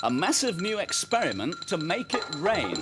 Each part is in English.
A massive new experiment to make it rain.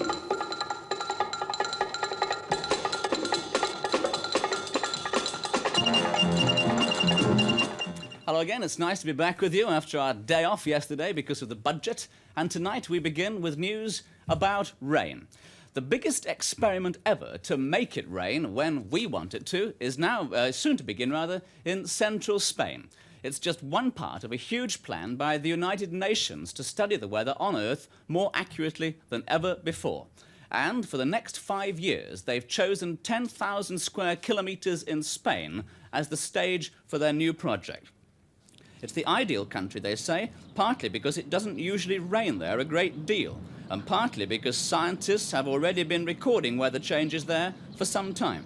Hello again, it's nice to be back with you after our day off yesterday because of the budget. And tonight we begin with news about rain. The biggest experiment ever to make it rain when we want it to is now, soon to begin rather, in central Spain. It's just one part of a huge plan by the United Nations to study the weather on Earth more accurately than ever before. And for the next 5 years, they've chosen 10,000 square kilometres in Spain as the stage for their new project. It's the ideal country, they say, partly because it doesn't usually rain there a great deal, and partly because scientists have already been recording weather changes there for some time.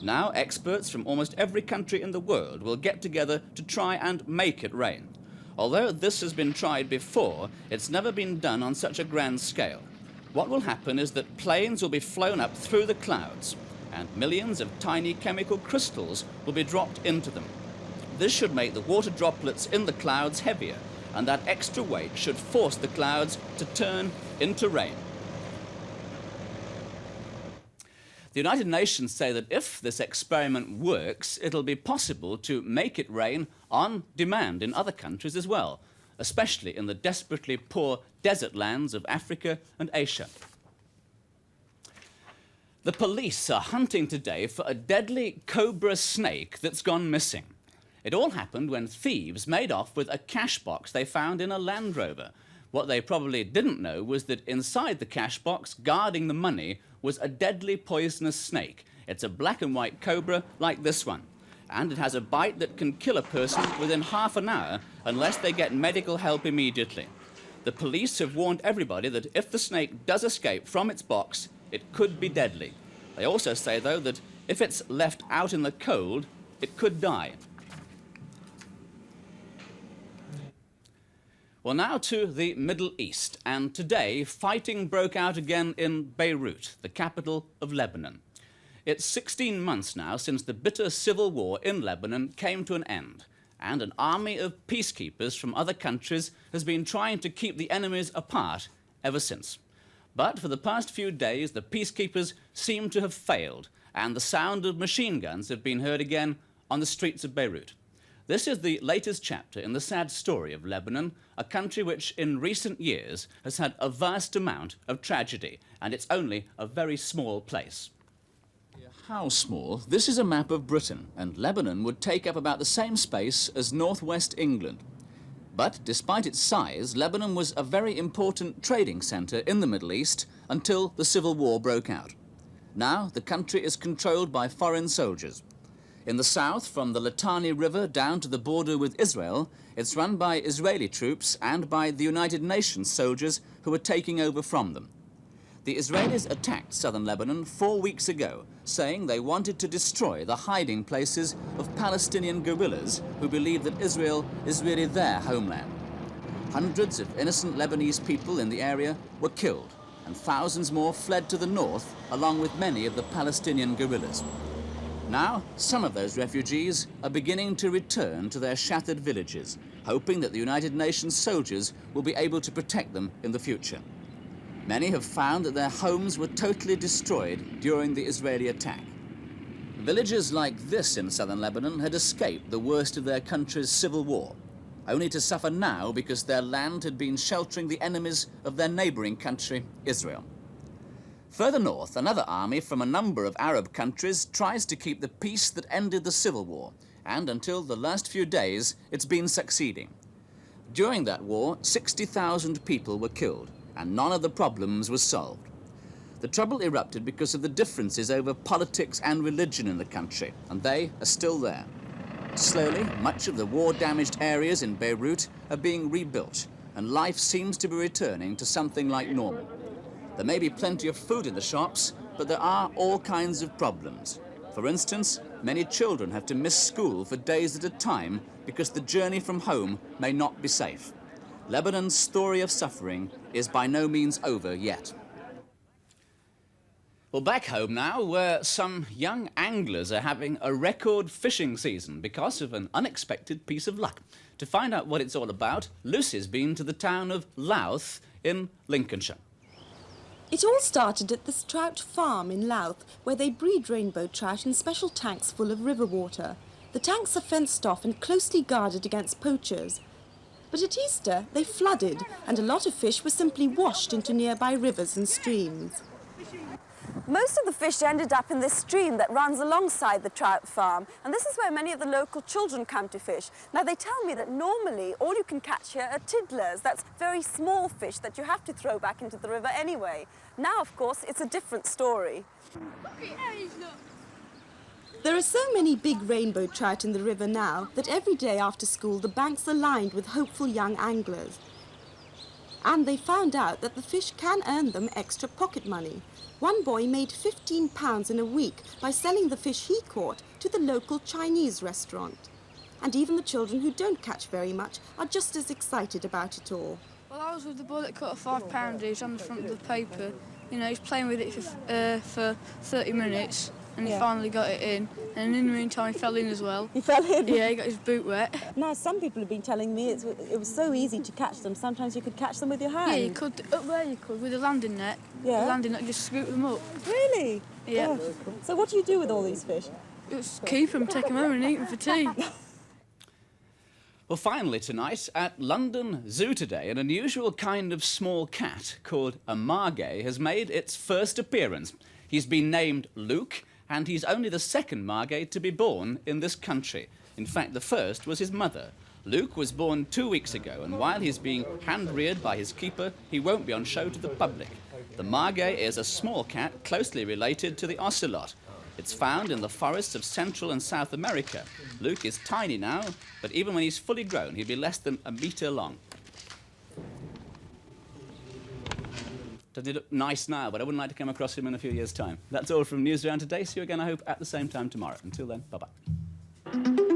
Now, experts from almost every country in the world will get together to try and make it rain. Although this has been tried before, it's never been done on such a grand scale. What will happen is that planes will be flown up through the clouds, and millions of tiny chemical crystals will be dropped into them. This should make the water droplets in the clouds heavier, and that extra weight should force the clouds to turn into rain. The United Nations say that if this experiment works, it'll be possible to make it rain on demand in other countries as well, especially in the desperately poor desert lands of Africa and Asia. The police are hunting today for a deadly cobra snake that's gone missing. It all happened when thieves made off with a cash box they found in a Land Rover. What they probably didn't know was that inside the cash box, guarding the money, was a deadly poisonous snake. It's a black and white cobra like this one, and it has a bite that can kill a person within half an hour unless they get medical help immediately. The police have warned everybody that if the snake does escape from its box, it could be deadly. They also say, though, that if it's left out in the cold, it could die. Well, now to the Middle East, and today fighting broke out again in Beirut, the capital of Lebanon. It's 16 months now since the bitter civil war in Lebanon came to an end, and an army of peacekeepers from other countries has been trying to keep the enemies apart ever since. But for the past few days, the peacekeepers seem to have failed, and the sound of machine guns have been heard again on the streets of Beirut. This is the latest chapter in the sad story of Lebanon, a country which in recent years has had a vast amount of tragedy, and it's only a very small place. How small? This is a map of Britain, and Lebanon would take up about the same space as northwest England. But despite its size, Lebanon was a very important trading centre in the Middle East until the civil war broke out. Now the country is controlled by foreign soldiers. In the south, from the Litani River down to the border with Israel, it's run by Israeli troops and by the United Nations soldiers who are taking over from them. The Israelis attacked southern Lebanon 4 weeks ago, saying they wanted to destroy the hiding places of Palestinian guerrillas who believe that Israel is really their homeland. Hundreds of innocent Lebanese people in the area were killed, and thousands more fled to the north, along with many of the Palestinian guerrillas. Now, some of those refugees are beginning to return to their shattered villages, hoping that the United Nations soldiers will be able to protect them in the future. Many have found that their homes were totally destroyed during the Israeli attack. Villages like this in southern Lebanon had escaped the worst of their country's civil war, only to suffer now because their land had been sheltering the enemies of their neighboring country, Israel. Further north, another army from a number of Arab countries tries to keep the peace that ended the civil war, and until the last few days, it's been succeeding. During that war, 60,000 people were killed, and none of the problems was solved. The trouble erupted because of the differences over politics and religion in the country, and they are still there. Slowly, much of the war-damaged areas in Beirut are being rebuilt, and life seems to be returning to something like normal. There may be plenty of food in the shops, but there are all kinds of problems. For instance, many children have to miss school for days at a time because the journey from home may not be safe. Lebanon's story of suffering is by no means over yet. Well, back home now, where some young anglers are having a record fishing season because of an unexpected piece of luck. To find out what it's all about, Lucy's been to the town of Louth in Lincolnshire. It all started at this trout farm in Louth, where they breed rainbow trout in special tanks full of river water. The tanks are fenced off and closely guarded against poachers. But at Easter, they flooded, and a lot of fish were simply washed into nearby rivers and streams. Most of the fish ended up in this stream that runs alongside the trout farm, and this is where many of the local children come to fish. Now, they tell me that normally all you can catch here are tiddlers. That's very small fish that you have to throw back into the river anyway. Now, of course, it's a different story. There are so many big rainbow trout in the river now that every day after school the banks are lined with hopeful young anglers. And they found out that the fish can earn them extra pocket money. One boy made £15 in a week by selling the fish he caught to the local Chinese restaurant. And even the children who don't catch very much are just as excited about it all. Well, I was with the boy that caught a £5. He was on the front of the paper. You know, he's playing with it for 30 minutes, and he finally got it in. And in the meantime, he fell in as well. He fell in? Yeah, he got his boot wet. Now, some people have been telling me it was so easy to catch them. Sometimes you could catch them with your hand. Yeah, you could. Up there you could, with a landing net. Yeah. The landing net, just scoop them up. Really? Yeah. Oh. So what do you do with all these fish? Just keep them, take them home and eat them for tea. Well, finally tonight, at London Zoo today, an unusual kind of small cat called a margay has made its first appearance. He's been named Luke, and he's only the second margay to be born in this country. In fact, the first was his mother. Luke was born 2 weeks ago, and while he's being hand-reared by his keeper, he won't be on show to the public. The margay is a small cat closely related to the ocelot. It's found in the forests of Central and South America. Luke is tiny now, but even when he's fully grown, he'll be less than a metre long. Doesn't he look nice now? But I wouldn't like to come across him in a few years' time. That's all from Newsround today. See you again, I hope, at the same time tomorrow. Until then, bye-bye.